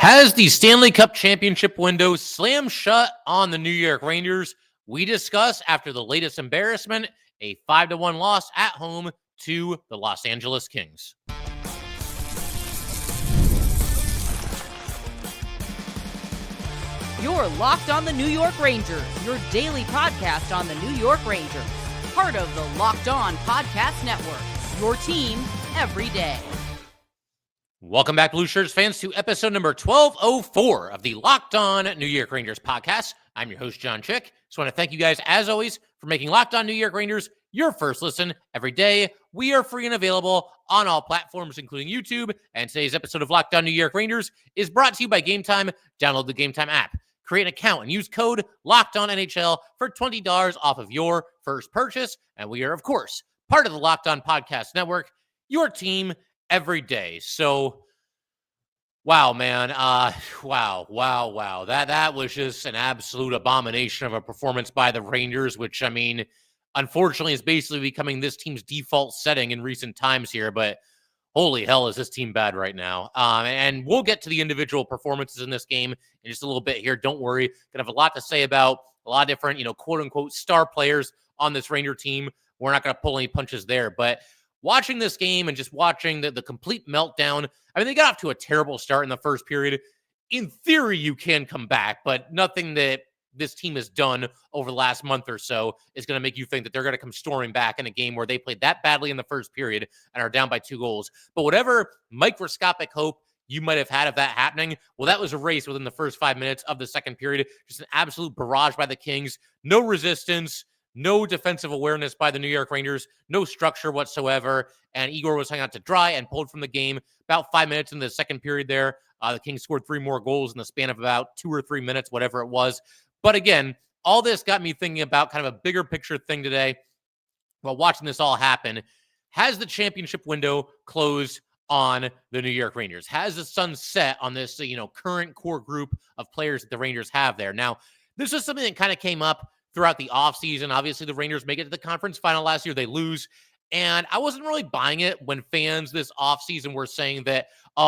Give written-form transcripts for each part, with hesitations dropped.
Has the Stanley Cup championship window slammed shut on the New York Rangers? We discuss after the latest embarrassment, a 5-1 loss at home to the Los Angeles Kings. You're Locked on the New York Rangers, your daily podcast on the New York Rangers. Part of the Locked On Podcast Network, your team every day. Welcome back, Blue Shirts fans, to episode number 1204 of the Locked On New York Rangers podcast. I'm your host, John Chick. Just want to thank you guys, as always, for making Locked On New York Rangers your first listen every day. We are free and available on all platforms, including YouTube. And today's episode of Locked On New York Rangers is brought to you by Gametime. Download the Gametime app, create an account, and use code LOCKEDONNHL for $20 off of your first purchase. And we are, of course, part of the Locked On Podcast Network, your team every day. So, wow, man. Wow. That was just an absolute abomination of a performance by the Rangers, which, I mean, unfortunately is basically becoming this team's default setting in recent times here. But holy hell, is this team bad right now. And we'll get to the individual performances in this game in just a little bit here. Don't worry. Gonna have a lot to say about a lot of different, quote-unquote star players on this Ranger team. We're not going to pull any punches there. But watching this game and just watching the complete meltdown, I mean, they got off to a terrible start in the first period. In theory, you can come back, but nothing that this team has done over the last month or so is going to make you think that they're going to come storming back in a game where they played that badly in the first period and are down by 2 goals. But whatever microscopic hope you might have had of that happening, well, that was erased within the first 5 minutes of the second period. Just an absolute barrage by the Kings. No resistance. No defensive awareness by the New York Rangers, no structure whatsoever, and Igor was hung out to dry and pulled from the game. About 5 minutes in the second period there, the Kings scored 3 more goals in the span of about 2 or 3 minutes, whatever it was. But again, all this got me thinking about kind of a bigger picture thing today while watching this all happen. Has the championship window closed on the New York Rangers? Has the sun set on this, current core group of players that the Rangers have there? Now, this is something that kind of came up throughout the offseason. Obviously, the Rangers make it to the conference final last year. They lose. And I wasn't really buying it when fans this offseason were saying that,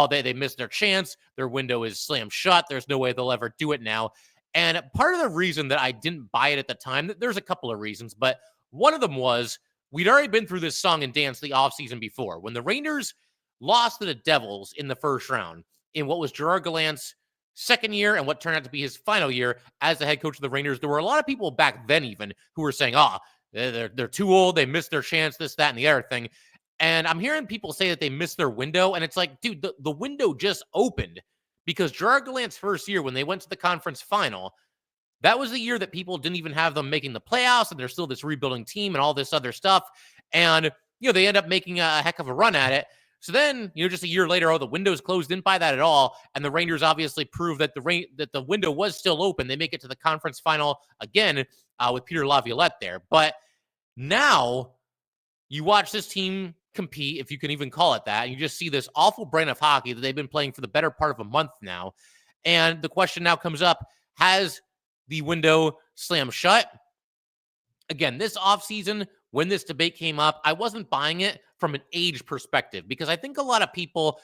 they missed their chance. Their window is slammed shut. There's no way they'll ever do it now. And part of the reason that I didn't buy it at the time, there's a couple of reasons, but one of them was we'd already been through this song and dance the offseason before. When the Rangers lost to the Devils in the first round in what was Gerard Gallant's second year and what turned out to be his final year as the head coach of the Rangers, there were a lot of people back then even who were saying, they're too old, they missed their chance, this, that, and the other thing. And I'm hearing people say that they missed their window, and it's like, dude, the window just opened because Gerard Gallant's first year when they went to the conference final, that was the year that people didn't even have them making the playoffs, and they're still this rebuilding team and all this other stuff. And, they end up making a heck of a run at it. So then, just a year later, the window's closed. Didn't buy that at all. And the Rangers obviously prove that the window was still open. They make it to the conference final again with Peter Laviolette there. But now you watch this team compete, if you can even call it that. And you just see this awful brand of hockey that they've been playing for the better part of a month now. And the question now comes up, has the window slammed shut? Again, this offseason, when this debate came up, I wasn't buying it from an age perspective because I think a lot of people,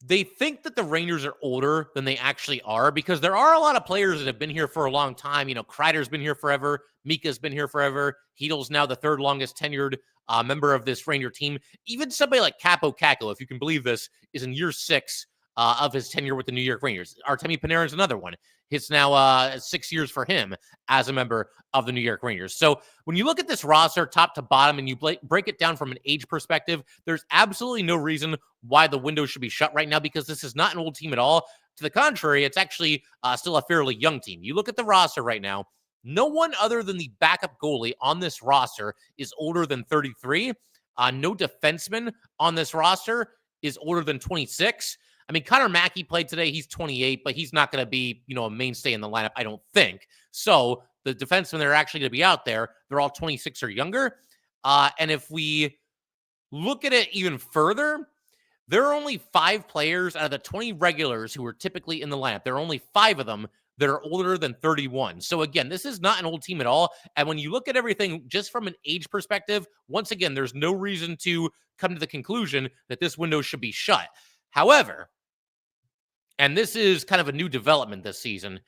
they think that the Rangers are older than they actually are because there are a lot of players that have been here for a long time. Kreider's been here forever. Mika's been here forever. Heedle's now the third longest tenured member of this Ranger team. Even somebody like Capo Caco, if you can believe this, is in year 6 of his tenure with the New York Rangers. Artemi Panarin is another one. It's now 6 years for him as a member of the New York Rangers. So when you look at this roster top to bottom and you break it down from an age perspective, there's absolutely no reason why the window should be shut right now because this is not an old team at all. To the contrary, it's actually still a fairly young team. You look at the roster right now, no one other than the backup goalie on this roster is older than 33. No defenseman on this roster is older than 26. I mean, Connor Mackey played today. He's 28, but he's not going to be, a mainstay in the lineup, I don't think. So the defensemen that are actually going to be out there, they're all 26 or younger. And if we look at it even further, there are only 5 players out of the 20 regulars who are typically in the lineup. There are only 5 of them that are older than 31. So again, this is not an old team at all. And when you look at everything just from an age perspective, once again, there's no reason to come to the conclusion that this window should be shut. However, and this is kind of a new development this season.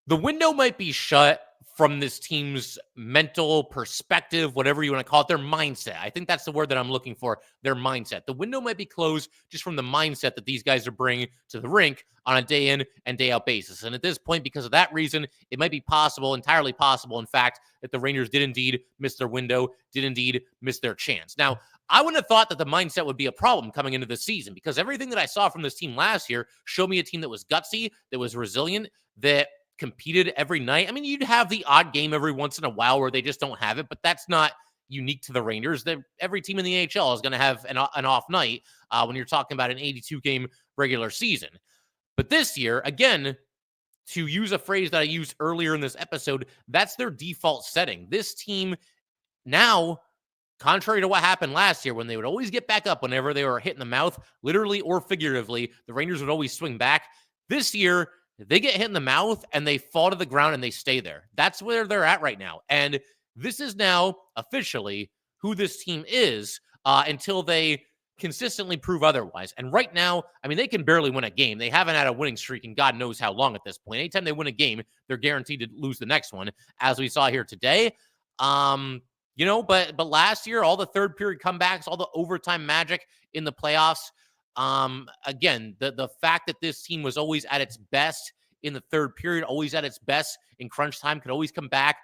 The window might be shut from this team's mental perspective, whatever you want to call it, their mindset. I think that's the word that I'm looking for, their mindset. The window might be closed just from the mindset that these guys are bringing to the rink on a day in and day out basis. And at this point, because of that reason, it might be possible, entirely possible, in fact, that the Rangers did indeed miss their window, did indeed miss their chance. Now, I wouldn't have thought that the mindset would be a problem coming into this season, because everything that I saw from this team last year showed me a team that was gutsy, that was resilient, that competed every night. I mean, you'd have the odd game every once in a while where they just don't have it, but that's not unique to the Rangers. Every team in the AHL is going to have an off night when you're talking about an 82-game regular season. But this year, again, to use a phrase that I used earlier in this episode, that's their default setting. This team now, contrary to what happened last year when they would always get back up whenever they were hit in the mouth, literally or figuratively, the Rangers would always swing back. This year, they get hit in the mouth and they fall to the ground and they stay there. That's where they're at right now. And this is now officially who this team is until they consistently prove otherwise. And right now, I mean, they can barely win a game. They haven't had a winning streak in God knows how long at this point. Anytime they win a game, they're guaranteed to lose the next one, as we saw here today. But last year, all the third period comebacks, all the overtime magic in the playoffs, again, the fact that this team was always at its best in the third period, always at its best in crunch time, could always come back.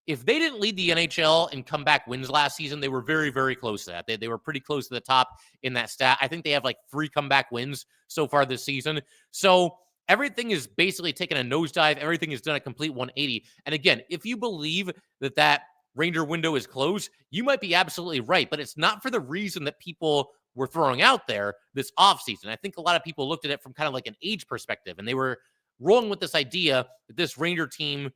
If they didn't lead the NHL in comeback wins last season, they were very, very close to that. They were pretty close to the top in that stat. I think they have like 3 comeback wins so far this season. So everything is basically taking a nosedive. Everything is done a complete 180. And again, if you believe that Ranger window is closed, you might be absolutely right, but it's not for the reason that people were throwing out there this offseason. I think a lot of people looked at it from kind of like an age perspective, and they were rolling with this idea that this Ranger team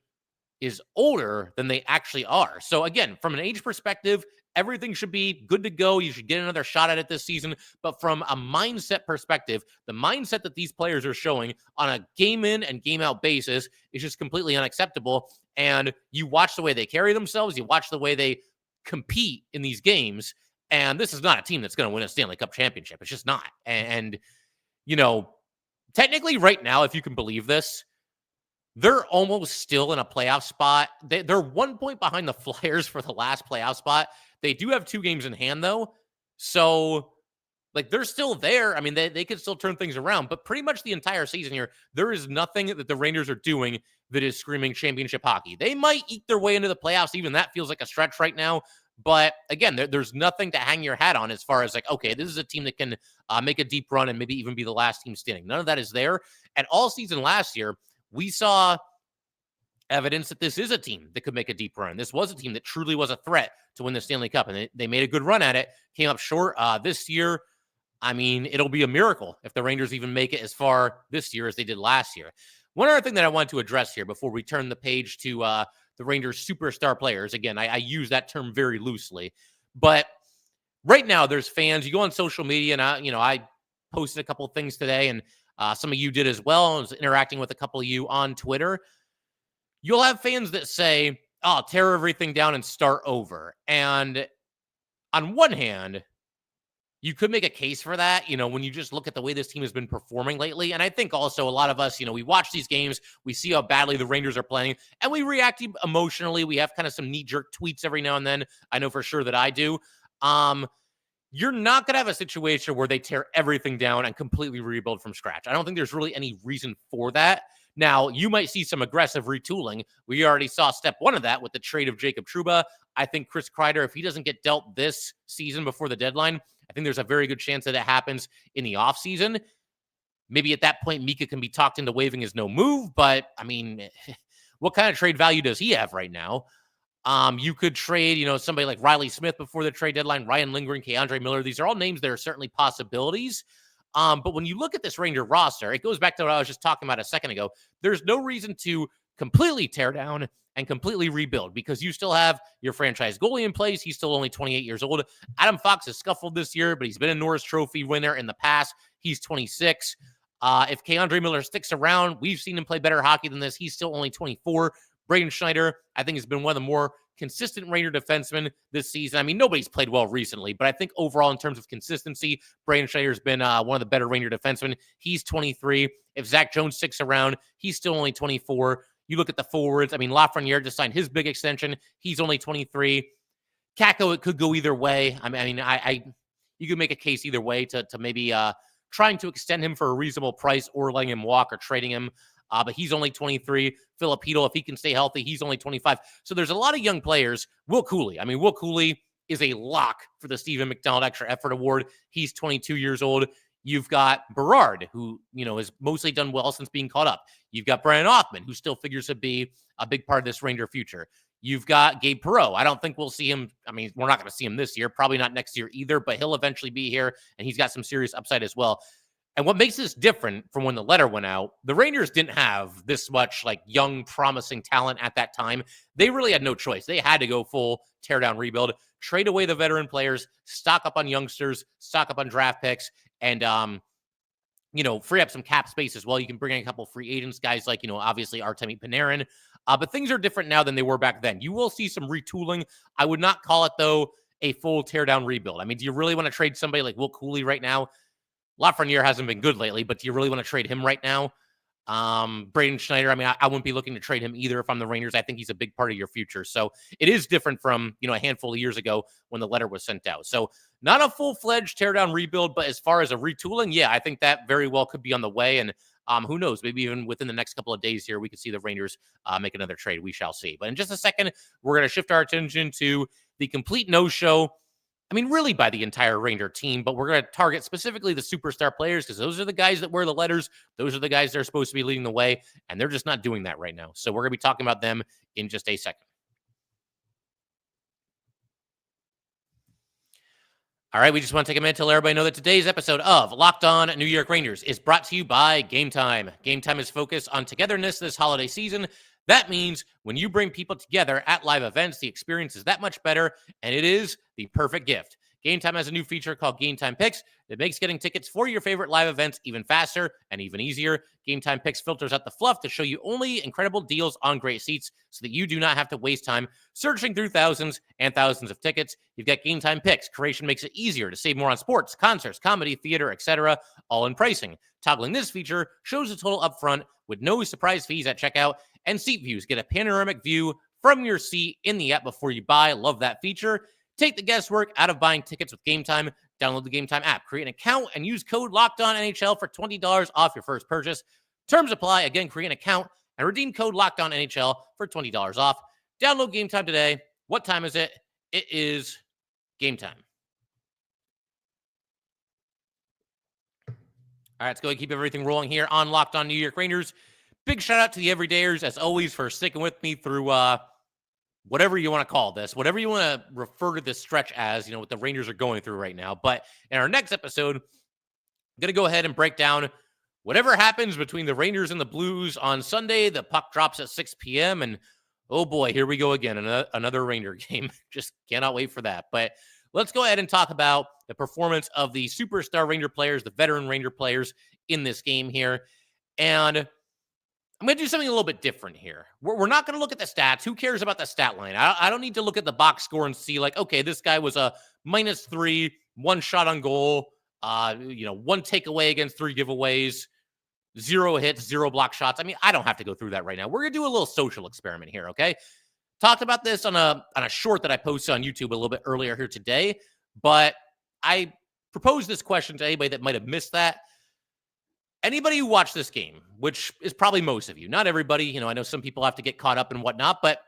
is older than they actually are. So again, from an age perspective, everything should be good to go. You should get another shot at it this season. But from a mindset perspective, the mindset that these players are showing on a game in and game out basis is just completely unacceptable. And you watch the way they carry themselves, you watch the way they compete in these games, and this is not a team that's going to win a Stanley Cup championship. It's just not. And technically right now, if you can believe this, they're almost still in a playoff spot. They're 1 point behind the Flyers for the last playoff spot. They do have 2 games in hand, though. So, they're still there. I mean, they could still turn things around. But pretty much the entire season here, there is nothing that the Rangers are doing that is screaming championship hockey. They might eke their way into the playoffs. Even that feels like a stretch right now. But again, there's nothing to hang your hat on as far as okay, this is a team that can make a deep run and maybe even be the last team standing. None of that is there. And all season last year, we saw evidence that this is a team that could make a deep run. This was a team that truly was a threat to win the Stanley Cup, and they made a good run at it, came up short. This year, I mean, it'll be a miracle if the Rangers even make it as far this year as they did last year. One other thing that I want to address here before we turn the page to the Rangers superstar players. Again, I use that term very loosely, but right now there's fans. You go on social media, and I posted a couple of things today, and some of you did as well. I was interacting with a couple of you on Twitter. You'll have fans that say, "Oh, tear everything down and start over." And on one hand, you could make a case for that, when you just look at the way this team has been performing lately. And I think also a lot of us, we watch these games, we see how badly the Rangers are playing, and we react emotionally. We have kind of some knee-jerk tweets every now and then. I know for sure that I do. You're not going to have a situation where they tear everything down and completely rebuild from scratch. I don't think there's really any reason for that. Now, you might see some aggressive retooling. We already saw step 1 of that with the trade of Jacob Trouba. I think Chris Kreider, if he doesn't get dealt this season before the deadline, I think there's a very good chance that it happens in the offseason. Maybe at that point, Mika can be talked into waiving his no move, but I mean, what kind of trade value does he have right now? You could trade, somebody like Riley Smith before the trade deadline, Ryan Lindgren, K'Andre Miller. These are all names that are certainly possibilities. But when you look at this Ranger roster, it goes back to what I was just talking about a second ago. There's no reason to completely tear down and completely rebuild, because you still have your franchise goalie in place. He's still only 28 years old. Adam Fox has scuffled this year, but he's been a Norris Trophy winner in the past. He's 26. If K'Andre Miller sticks around, we've seen him play better hockey than this. He's still only 24. Braden Schneider, I think, has been one of the more consistent Ranger defensemen this season. I mean, nobody's played well recently, but I think overall in terms of consistency, Braden Schneider's been one of the better Ranger defensemen. He's 23. If Zac Jones sticks around, he's still only 24. You look at the forwards. I mean, Lafreniere just signed his big extension. He's only 23. Kako, it could go either way. You could make a case either way to maybe trying to extend him for a reasonable price or letting him walk or trading him. But he's only 23. Filipino, if he can stay healthy, he's only 25. So there's a lot of young players. Will Cooley. I mean, Will Cooley is a lock for the Stephen McDonald Extra Effort Award. He's 22 years old. You've got Berard, who, has mostly done well since being caught up. You've got Brian Othman, who still figures to be a big part of this Ranger future. You've got Gabe Perreault. I don't think we'll see him. I mean, we're not going to see him this year, probably not next year either, but he'll eventually be here, and he's got some serious upside as well. And what makes this different from when the letter went out, the Rangers didn't have this much young, promising talent at that time. They really had no choice. They had to go full teardown rebuild, trade away the veteran players, stock up on youngsters, stock up on draft picks, and free up some cap space as well. You can bring in a couple free agents, guys like, obviously Artemi Panarin. But things are different now than they were back then. You will see some retooling. I would not call it, though, a full teardown rebuild. I mean, do you really want to trade somebody like Will Cooley right now? Lafreniere hasn't been good lately, but do you really want to trade him right now? Braden Schneider, I mean, I wouldn't be looking to trade him either if I'm the Rangers. I think he's a big part of your future. So it is different from, a handful of years ago when the letter was sent out. So not a full-fledged teardown rebuild, but as far as a retooling, yeah, I think that very well could be on the way. And who knows, maybe even within the next couple of days here, we could see the Rangers make another trade. We shall see. But in just a second, we're going to shift our attention to the complete no-show. I mean, really by the entire Ranger team, but we're going to target specifically the superstar players because those are the guys that wear the letters. Those are the guys that are supposed to be leading the way, and they're just not doing that right now. So we're going to be talking about them in just a second. All right, we just want to take a minute to let everybody know that today's episode of Locked On New York Rangers is brought to you by Gametime. Gametime is focused on togetherness this holiday season. That means when you bring people together at live events, the experience is that much better, and it is the perfect gift. Gametime has a new feature called Gametime Picks that makes getting tickets for your favorite live events even faster and even easier. Gametime Picks filters out the fluff to show you only incredible deals on great seats so that you do not have to waste time searching through thousands and thousands of tickets. You've got Gametime Picks. Creation makes it easier to save more on sports, concerts, comedy, theater, etc., all in pricing. Toggling this feature shows the total upfront with no surprise fees at checkout, and seat views get a panoramic view from your seat in the app before you buy. Love that feature. Take the guesswork out of buying tickets with Gametime. Download the Gametime app, create an account, and use code LOCKEDONNHL for $20 off your first purchase. Terms apply. Again, create an account and redeem code LOCKEDONNHL for $20 off. Download Gametime today. What time is it? It is Gametime. All right, let's go ahead and keep everything rolling here on Locked On New York Rangers. Big shout out to the everydayers, as always, for sticking with me through whatever you want to call this, whatever you want to refer to this stretch as, what the Rangers are going through right now. But in our next episode, I'm going to go ahead and break down whatever happens between the Rangers and the Blues on Sunday. The puck drops at 6 p.m. And oh boy, here we go again. Another Ranger game. Just cannot wait for that. But let's go ahead and talk about the performance of the superstar Ranger players, the veteran Ranger players in this game here. And I'm going to do something a little bit different here. We're not going to look at the stats. Who cares about the stat line? I don't need to look at the box score and see okay, this guy was a -3, 1 shot on goal, 1 takeaway against 3 giveaways, 0 hits, 0 block shots. I mean, I don't have to go through that right now. We're going to do a little social experiment here, okay? Talked about this on a short that I posted on YouTube a little bit earlier here today, but I proposed this question to anybody that might have missed that. Anybody who watched this game, which is probably most of you, not everybody, I know some people have to get caught up and whatnot, but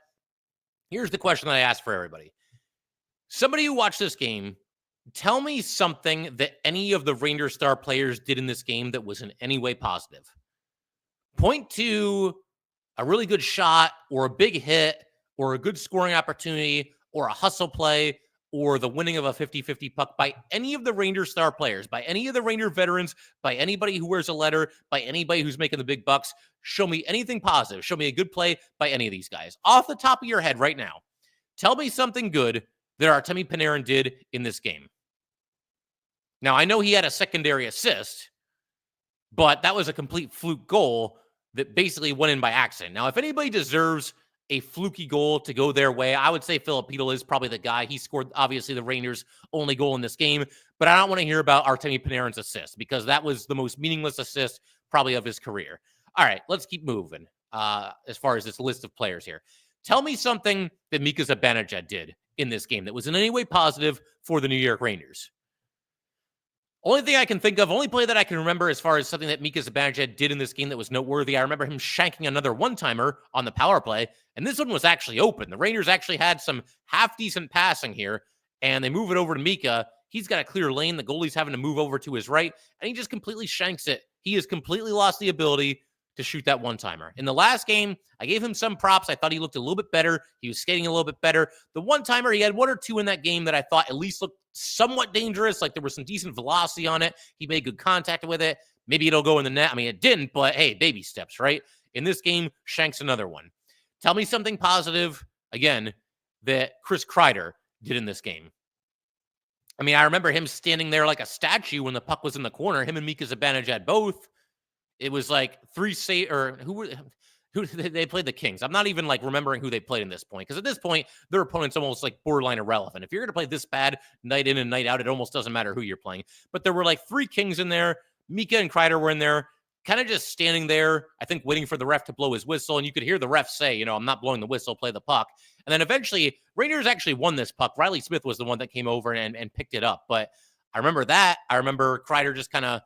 here's the question that I asked for everybody. Somebody who watched this game, tell me something that any of the Ranger star players did in this game that was in any way positive. Point to a really good shot or a big hit or a good scoring opportunity or a hustle play or the winning of a 50-50 puck by any of the Ranger star players, by any of the Ranger veterans, by anybody who wears a letter, by anybody who's making the big bucks. Show me anything positive. Show me a good play by any of these guys. Off the top of your head right now, tell me something good that Artemi Panarin did in this game. Now, I know he had a secondary assist, but that was a complete fluke goal that basically went in by accident. Now, if anybody deserves a fluky goal to go their way. I would say Filipino is probably the guy. He scored, obviously, the Rangers' only goal in this game, but I don't want to hear about Artemi Panarin's assist because that was the most meaningless assist probably of his career. All right, let's keep moving as far as this list of players here. Tell me something that Mika Zibanejad did in this game that was in any way positive for the New York Rangers. Only thing I can think of, only play that I can remember as far as something that Mika Zibanejad did in this game that was noteworthy, I remember him shanking another one-timer on the power play, and this one was actually open. The Rangers actually had some half-decent passing here, and they move it over to Mika. He's got a clear lane. The goalie's having to move over to his right, and he just completely shanks it. He has completely lost the ability to shoot that one-timer. In the last game, I gave him some props. I thought he looked a little bit better. He was skating a little bit better. The one-timer, he had one or two in that game that I thought at least looked somewhat dangerous, like there was some decent velocity on it. He made good contact with it. Maybe it'll go in the net. I mean, it didn't, but hey, baby steps, right? In this game, shanks another one. Tell me something positive, again, that Chris Kreider did in this game. I mean, I remember him standing there like a statue when the puck was in the corner. Him and Mika Zibanejad both. It was like who they played the Kings. I'm not even like remembering who they played in this point because at this point, their opponent's almost like borderline irrelevant. If you're going to play this bad night in and night out, it almost doesn't matter who you're playing. But there were like 3 Kings in there. Mika and Kreider were in there, kind of just standing there, I think waiting for the ref to blow his whistle. And you could hear the ref say, I'm not blowing the whistle, play the puck. And then eventually, Rangers actually won this puck. Riley Smith was the one that came over and picked it up. But I remember that. I remember Kreider just kind of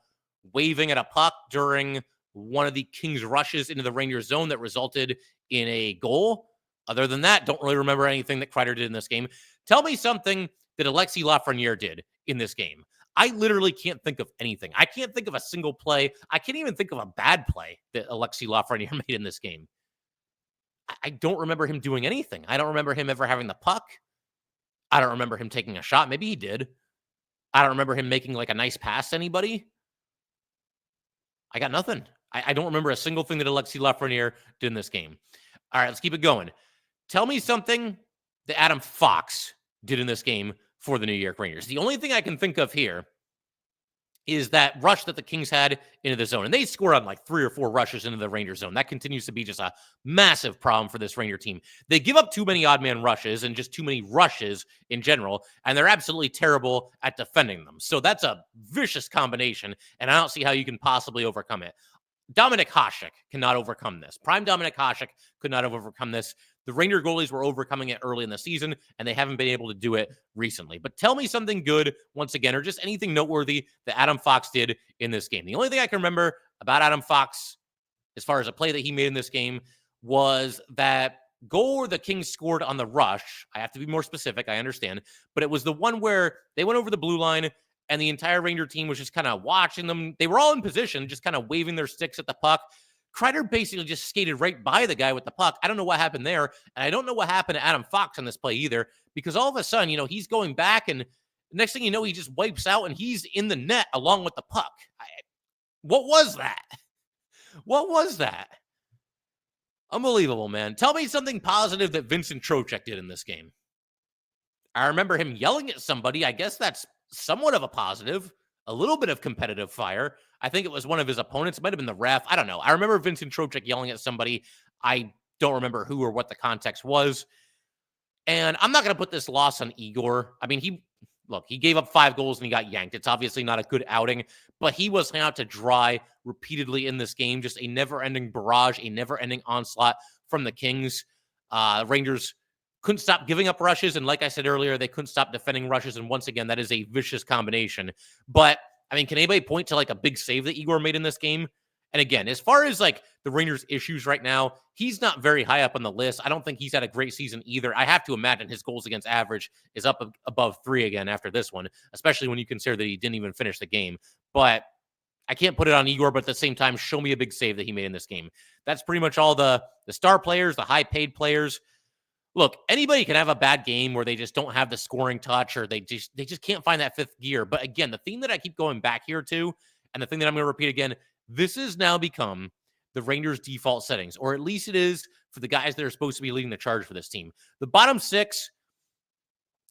waving at a puck during one of the Kings' rushes into the Rangers zone that resulted in a goal. Other than that, don't really remember anything that Kreider did in this game. Tell me something that Alexis Lafreniere did in this game. I literally can't think of anything. I can't think of a single play. I can't even think of a bad play that Alexis Lafreniere made in this game. I don't remember him doing anything. I don't remember him ever having the puck. I don't remember him taking a shot. Maybe he did. I don't remember him making like a nice pass to anybody. I got nothing. I don't remember a single thing that Alexis Lafreniere did in this game. All right, let's keep it going. Tell me something that Adam Fox did in this game for the New York Rangers. The only thing I can think of here is that rush that the Kings had into the zone. And they score on like 3 or 4 rushes into the Ranger zone. That continues to be just a massive problem for this Ranger team. They give up too many odd man rushes and just too many rushes in general, and they're absolutely terrible at defending them. So that's a vicious combination, and I don't see how you can possibly overcome it. Dominik Hasek cannot overcome this. Prime Dominik Hasek could not have overcome this. The Ranger goalies were overcoming it early in the season, and they haven't been able to do it recently. But tell me something good, once again, or just anything noteworthy that Adam Fox did in this game. The only thing I can remember about Adam Fox, as far as a play that he made in this game, was that goal where the Kings scored on the rush. I have to be more specific, I understand. But it was the one where they went over the blue line, and the entire Ranger team was just kind of watching them. They were all in position, just kind of waving their sticks at the puck. Kreider basically just skated right by the guy with the puck. I don't know what happened there, and I don't know what happened to Adam Fox on this play either, because all of a sudden, he's going back, and next thing you know, he just wipes out, and he's in the net along with the puck. What was that? What was that? Unbelievable, man. Tell me something positive that Vincent Trocheck did in this game. I remember him yelling at somebody. I guess that's somewhat of a positive, a little bit of competitive fire. I think it was one of his opponents. It might have been the ref. I don't know. I remember Vincent Trocheck yelling at somebody. I don't remember who or what the context was. And I'm not going to put this loss on Igor. I mean, he gave up 5 goals and he got yanked. It's obviously not a good outing, but he was hung out to dry repeatedly in this game. Just a never-ending barrage, a never-ending onslaught from the Kings. Rangers couldn't stop giving up rushes, and like I said earlier, they couldn't stop defending rushes, and once again, that is a vicious combination. But, I mean, can anybody point to, like, a big save that Igor made in this game? And again, as far as, like, the Rangers' issues right now, he's not very high up on the list. I don't think he's had a great season either. I have to imagine his goals against average is up above 3 again after this one, especially when you consider that he didn't even finish the game. But I can't put it on Igor, but at the same time, show me a big save that he made in this game. That's pretty much all the star players, the high-paid players. Look, anybody can have a bad game where they just don't have the scoring touch or they just can't find that 5th gear. But again, the theme that I keep going back here to, and the thing that I'm going to repeat again, this has now become the Rangers' default settings, or at least it is for the guys that are supposed to be leading the charge for this team. The bottom 6,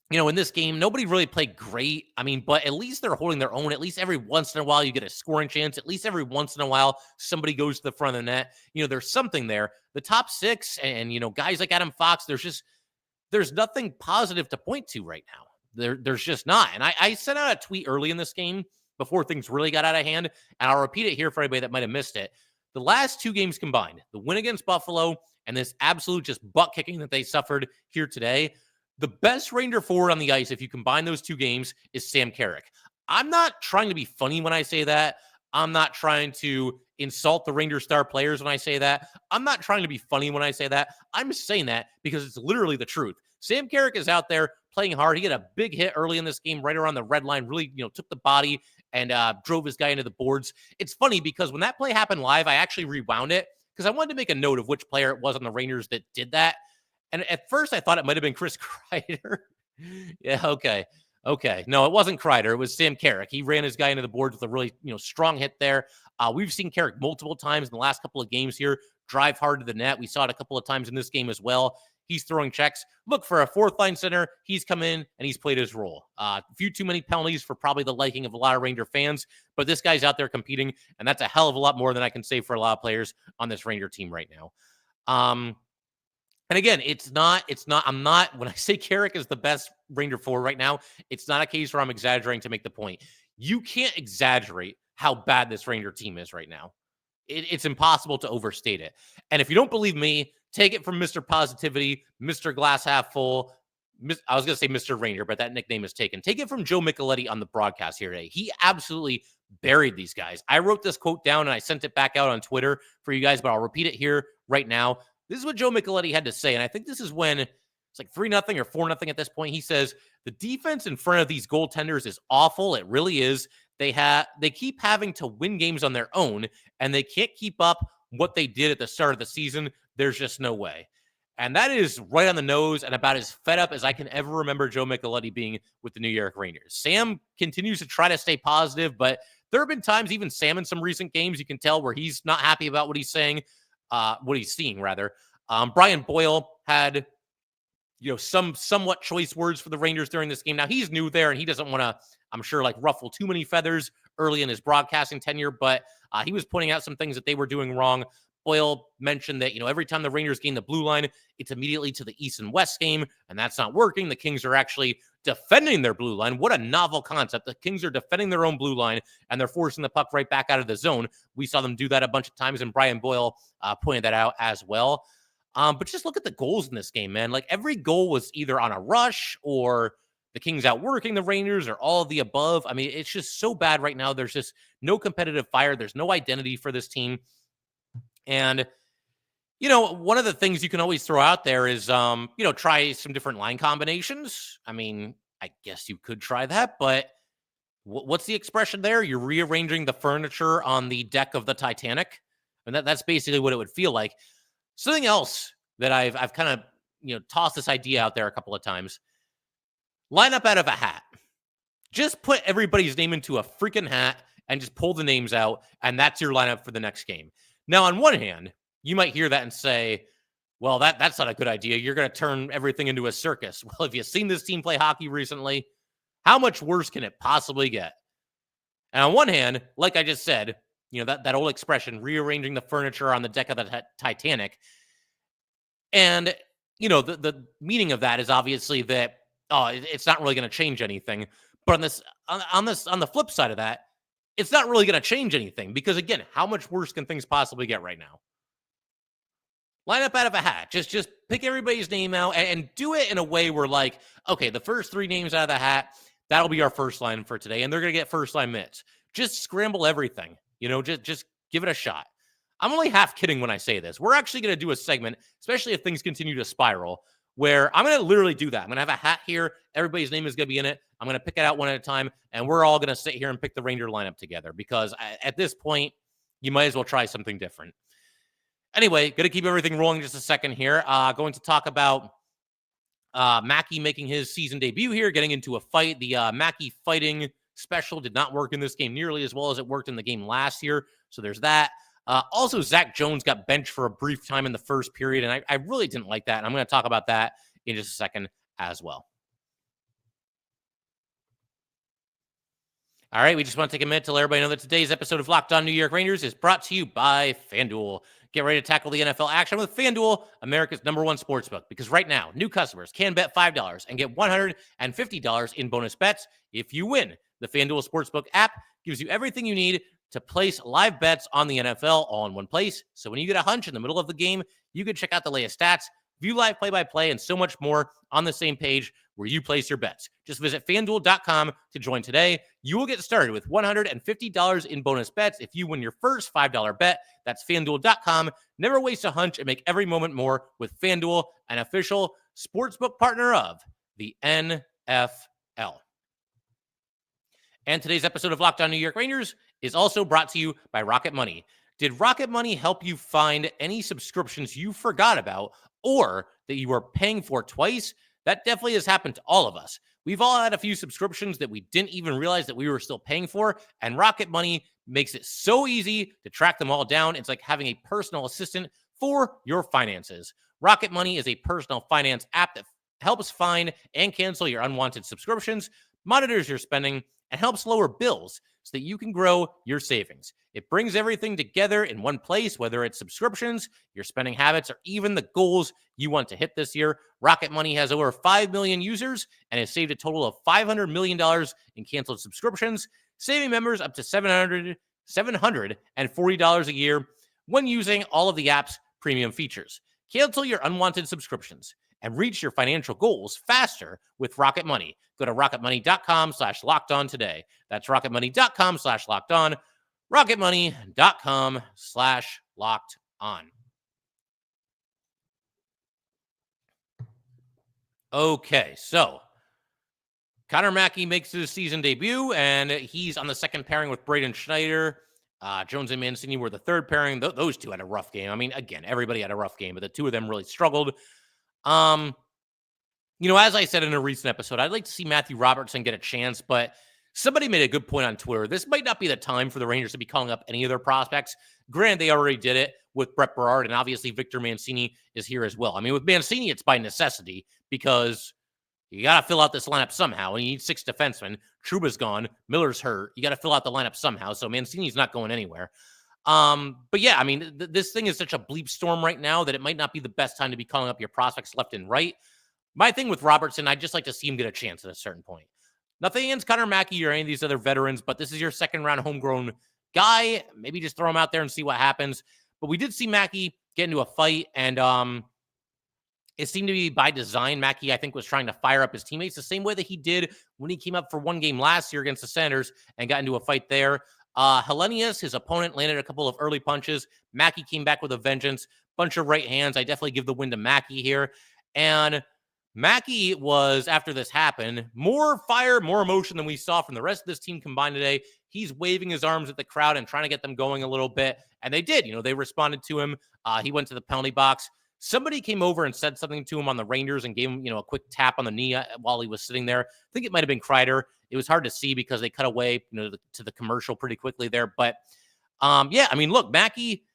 in this game, nobody really played great. I mean, but at least they're holding their own. At least every once in a while, you get a scoring chance. At least every once in a while, somebody goes to the front of the net. There's something there. The top six and, guys like Adam Fox, there's nothing positive to point to right now. There's just not. And I sent out a tweet early in this game before things really got out of hand. And I'll repeat it here for anybody that might have missed it. The last two games combined, the win against Buffalo and this absolute just butt kicking that they suffered here today, the best Ranger forward on the ice, if you combine those two games, is Sam Carrick. I'm not trying to be funny when I say that. I'm not trying to insult the Ranger star players when I say that. I'm not trying to be funny when I say that. I'm just saying that because it's literally the truth. Sam Carrick is out there playing hard. He had a big hit early in this game right around the red line, really, took the body and drove his guy into the boards. It's funny because when that play happened live, I actually rewound it because I wanted to make a note of which player it was on the Rangers that did that. And at first, I thought it might have been Chris Kreider. Yeah, okay. No, it wasn't Kreider. It was Sam Carrick. He ran his guy into the boards with a really, strong hit there. We've seen Carrick multiple times in the last couple of games here drive hard to the net. We saw it a couple of times in this game as well. He's throwing checks. Look, for a fourth-line center, he's come in and he's played his role. A few too many penalties for probably the liking of a lot of Ranger fans, but this guy's out there competing, and that's a hell of a lot more than I can say for a lot of players on this Ranger team right now. And again, when I say Carrick is the best Ranger forward right now, it's not a case where I'm exaggerating to make the point. You can't exaggerate how bad this Ranger team is right now. It's impossible to overstate it. And if you don't believe me, take it from Mr. Positivity, Mr. Glass Half Full. I was going to say Mr. Ranger, but that nickname is taken. Take it from Joe Micheletti on the broadcast here today. He absolutely buried these guys. I wrote this quote down and I sent it back out on Twitter for you guys, but I'll repeat it here right now. This is what Joe Micheletti had to say, and I think this is when it's like 3-0 or 4-0 at this point. He says, the defense in front of these goaltenders is awful. It really is. They keep having to win games on their own, and they can't keep up what they did at the start of the season. There's just no way. And that is right on the nose and about as fed up as I can ever remember Joe Micheletti being with the New York Rangers. Sam continues to try to stay positive, but there have been times, even Sam in some recent games, you can tell where he's not happy about what he's saying. What he's seeing, rather. Brian Boyle had, some somewhat choice words for the Rangers during this game. Now, he's new there, and he doesn't want to, I'm sure, ruffle too many feathers early in his broadcasting tenure, but he was pointing out some things that they were doing wrong. Boyle mentioned that, every time the Rangers gain the blue line, it's immediately to the East and West game, and that's not working. The Kings are actually defending their blue line. What a novel concept. The Kings are defending their own blue line, and they're forcing the puck right back out of the zone. We saw them do that a bunch of times, and Brian Boyle pointed that out as well. But just look at the goals in this game, man. Every goal was either on a rush or the Kings outworking the Rangers or all of the above. I mean, it's just so bad right now. There's just no competitive fire. There's no identity for this team. And, one of the things you can always throw out there is, try some different line combinations. I mean, I guess you could try that, but what's the expression there? You're rearranging the furniture on the deck of the Titanic. And that's basically what it would feel like. Something else that I've kind of, tossed this idea out there a couple of times. Line up out of a hat. Just put everybody's name into a freaking hat and just pull the names out, and that's your lineup for the next game. Now, on one hand, you might hear that and say, well, that's not a good idea. You're going to turn everything into a circus. Well, have you seen this team play hockey recently? How much worse can it possibly get? And on one hand, like I just said, that old expression, rearranging the furniture on the deck of the Titanic. And, the meaning of that is obviously that, it's not really going to change anything. But on the flip side of that, it's not really going to change anything because, again, how much worse can things possibly get right now? Line up out of a hat. Just pick everybody's name out and do it in a way where, okay, the first three names out of the hat, that'll be our first line for today, and they're going to get first line minutes. Just scramble everything. Just give it a shot. I'm only half kidding when I say this. We're actually going to do a segment, especially if things continue to spiral, where I'm going to literally do that. I'm going to have a hat here. Everybody's name is going to be in it. I'm going to pick it out one at a time, and we're all going to sit here and pick the Ranger lineup together because at this point, you might as well try something different. Anyway, going to keep everything rolling just a second here. Going to talk about Mackey making his season debut here, getting into a fight. The Mackey fighting special did not work in this game nearly as well as it worked in the game last year, so there's that. Also, Zac Jones got benched for a brief time in the first period, and I really didn't like that. And I'm going to talk about that in just a second as well. All right, we just want to take a minute to let everybody know that today's episode of Locked On New York Rangers is brought to you by FanDuel. Get ready to tackle the NFL action with FanDuel, America's #1 sportsbook. Because right now, new customers can bet $5 and get $150 in bonus bets if you win. The FanDuel Sportsbook app gives you everything you need to place live bets on the NFL all in one place. So when you get a hunch in the middle of the game, you can check out the latest stats, view live play-by-play, and so much more on the same page where you place your bets. Just visit FanDuel.com to join today. You will get started with $150 in bonus bets if you win your first $5 bet. That's FanDuel.com. Never waste a hunch and make every moment more with FanDuel, an official sportsbook partner of the NFL. And today's episode of Locked On New York Rangers is also brought to you by Rocket Money. Did Rocket Money help you find any subscriptions you forgot about or that you were paying for twice? That definitely has happened to all of us. We've all had a few subscriptions that we didn't even realize that we were still paying for, and Rocket Money makes it so easy to track them all down. It's like having a personal assistant for your finances. Rocket Money is a personal finance app that helps find and cancel your unwanted subscriptions, monitors your spending, and helps lower bills so that you can grow your savings. It brings everything together in one place, whether it's subscriptions, your spending habits, or even the goals you want to hit this year. Rocket Money has over 5 million users and has saved a total of $500 million in canceled subscriptions, saving members up to $740 a year when using all of the app's premium features. Cancel your unwanted subscriptions and reach your financial goals faster with Rocket Money. Go to rocketmoney.com/lockedon today. That's rocketmoney.com/lockedon. rocketmoney.com/lockedon. Okay, so Connor Mackey makes his season debut, and he's on the second pairing with Braden Schneider. Jones and Mancini were the third pairing. Those two had a rough game. I mean, again, everybody had a rough game, but the two of them really struggled. As I said in a recent episode, I'd like to see Matthew Robertson get a chance, but somebody made a good point on Twitter. This might not be the time for the Rangers to be calling up any of their prospects. Granted, they already did it with Brett Berard, and obviously Victor Mancini is here as well. I mean, with Mancini, it's by necessity because you got to fill out this lineup somehow, and you need 6 defensemen. Trouba's gone. Miller's hurt. You got to fill out the lineup somehow, so Mancini's not going anywhere. But yeah, I mean, this thing is such a bleep storm right now that it might not be the best time to be calling up your prospects left and right. My thing with Robertson, I'd just like to see him get a chance at a certain point. Nothing against Connor Mackey or any of these other veterans, but this is your second-round homegrown guy. Maybe just throw him out there and see what happens. But we did see Mackey get into a fight, and it seemed to be by design. Mackey, I think, was trying to fire up his teammates the same way that he did when he came up for one game last year against the Senators and got into a fight there. Hellenius, his opponent, landed a couple of early punches. Mackey came back with a vengeance. Bunch of right hands. I definitely give the win to Mackey here. And Mackey was, after this happened, more fire, more emotion than we saw from the rest of this team combined today. He's waving his arms at the crowd and trying to get them going a little bit. And they did. They responded to him. He went to the penalty box. Somebody came over and said something to him on the Rangers and gave him, a quick tap on the knee while he was sitting there. I think it might have been Kreider. It was hard to see because they cut away, to the commercial pretty quickly there. But yeah, I mean, look, Mackey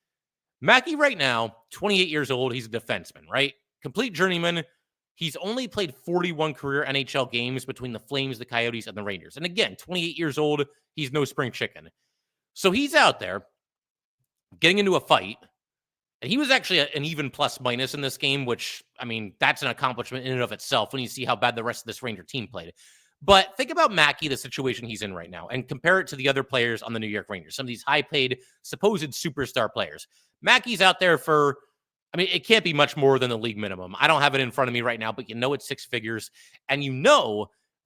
right now, 28 years old. He's a defenseman, right? Complete journeyman. He's only played 41 career NHL games between the Flames, the Coyotes, and the Rangers. And again, 28 years old. He's no spring chicken. So he's out there getting into a fight. And he was actually an even plus-minus in this game, which, I mean, that's an accomplishment in and of itself when you see how bad the rest of this Ranger team played. But think about Mackey, the situation he's in right now, and compare it to the other players on the New York Rangers, some of these high-paid, supposed superstar players. Mackey's out there for, I mean, it can't be much more than the league minimum. I don't have it in front of me right now, but it's 6 figures. And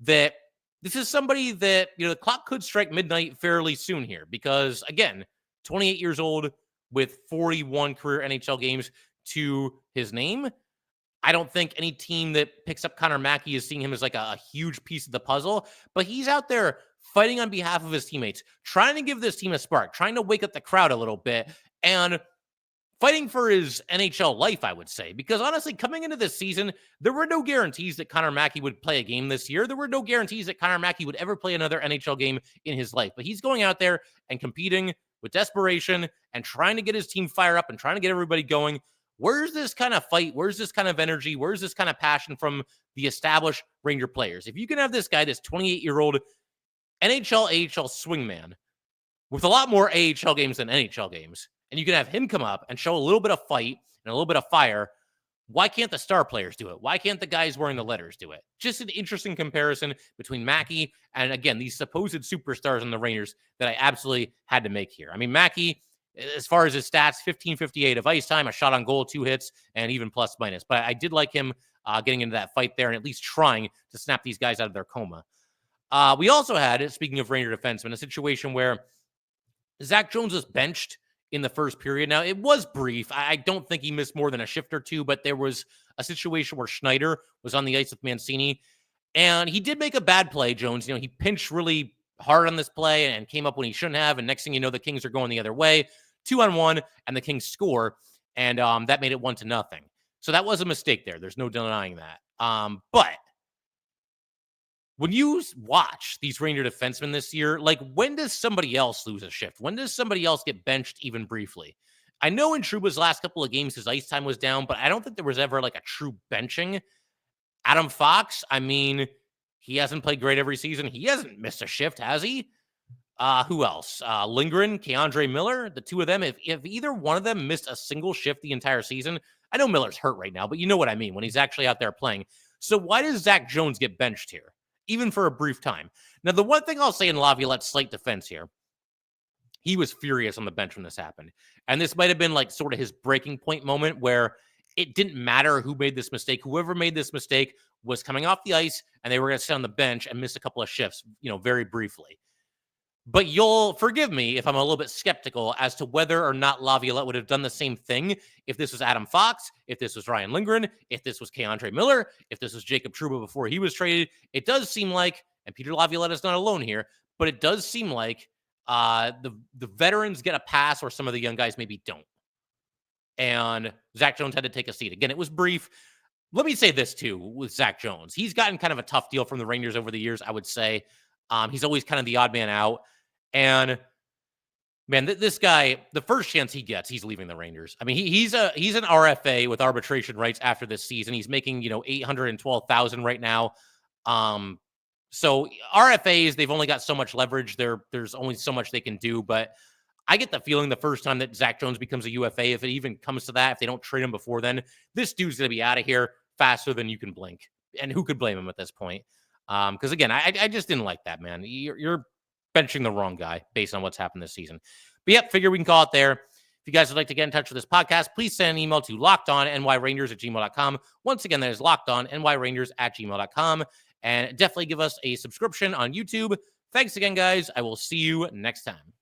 that this is somebody that, the clock could strike midnight fairly soon here because, again, 28 years old with 41 career NHL games to his name. I don't think any team that picks up Connor Mackey is seeing him as like a huge piece of the puzzle, but he's out there fighting on behalf of his teammates, trying to give this team a spark, trying to wake up the crowd a little bit, and fighting for his NHL life, I would say. Because honestly, coming into this season, there were no guarantees that Connor Mackey would play a game this year. There were no guarantees that Connor Mackey would ever play another NHL game in his life. But he's going out there and competing with desperation and trying to get his team fired up and trying to get everybody going. Where's this kind of fight? Where's this kind of energy? Where's this kind of passion from the established Ranger players? If you can have this guy, this 28-year-old, NHL, AHL swingman with a lot more AHL games than NHL games. And you can have him come up and show a little bit of fight and a little bit of fire. Why can't the star players do it? Why can't the guys wearing the letters do it? Just an interesting comparison between Mackey and, again, these supposed superstars in the Rangers that I absolutely had to make here. I mean, Mackey, as far as his stats, 1558 of ice time, a shot on goal, 2 hits, and even plus minus. But I did like him getting into that fight there and at least trying to snap these guys out of their coma. We also had, speaking of Ranger defensemen, a situation where Zac Jones was benched in the first period. Now, it was brief. I don't think he missed more than a shift or two, but there was a situation where Schneider was on the ice with Mancini, and he did make a bad play, Jones. He pinched really hard on this play and came up when he shouldn't have, and next thing you know, the Kings are going the other way, 2-on-1, and the Kings score, and that made it 1-0. So that was a mistake there. There's no denying that. But when you watch these Ranger defensemen this year, like, when does somebody else lose a shift? When does somebody else get benched even briefly? I know in Trouba's last couple of games, his ice time was down, but I don't think there was ever like a true benching. Adam Fox, I mean, he hasn't played great every season. He hasn't missed a shift, has he? Who else? Lindgren, Keandre Miller, the two of them. If either one of them missed a single shift the entire season, I know Miller's hurt right now, but you know what I mean when he's actually out there playing. So why does Zac Jones get benched here, even for a brief time? Now, the one thing I'll say in Laviolette's slight defense here, he was furious on the bench when this happened. And this might have been like sort of his breaking point moment where it didn't matter who made this mistake. Whoever made this mistake was coming off the ice and they were going to sit on the bench and miss a couple of shifts, very briefly. But you'll forgive me if I'm a little bit skeptical as to whether or not Laviolette would have done the same thing if this was Adam Fox, if this was Ryan Lindgren, if this was Keandre Miller, if this was Jacob Trouba before he was traded. It does seem like, and Peter Laviolette is not alone here, but it does seem like the veterans get a pass where some of the young guys maybe don't. And Zac Jones had to take a seat. Again, it was brief. Let me say this, too, with Zac Jones. He's gotten kind of a tough deal from the Rangers over the years, I would say. He's always kind of the odd man out. And, man, this guy, the first chance he gets, he's leaving the Rangers. I mean, he's an RFA with arbitration rights after this season. He's making, $812,000 right now. So RFAs, they've only got so much leverage. There's only so much they can do. But I get the feeling the first time that Zac Jones becomes a UFA, if it even comes to that, if they don't trade him before then, this dude's going to be out of here faster than you can blink. And who could blame him at this point? Because, again, I just didn't like that, man. You're benching the wrong guy based on what's happened this season. But, yep, figure we can call it there. If you guys would like to get in touch with this podcast, please send an email to lockedonnyrangers@gmail.com. Once again, that is lockedonnyrangers@gmail.com. And definitely give us a subscription on YouTube. Thanks again, guys. I will see you next time.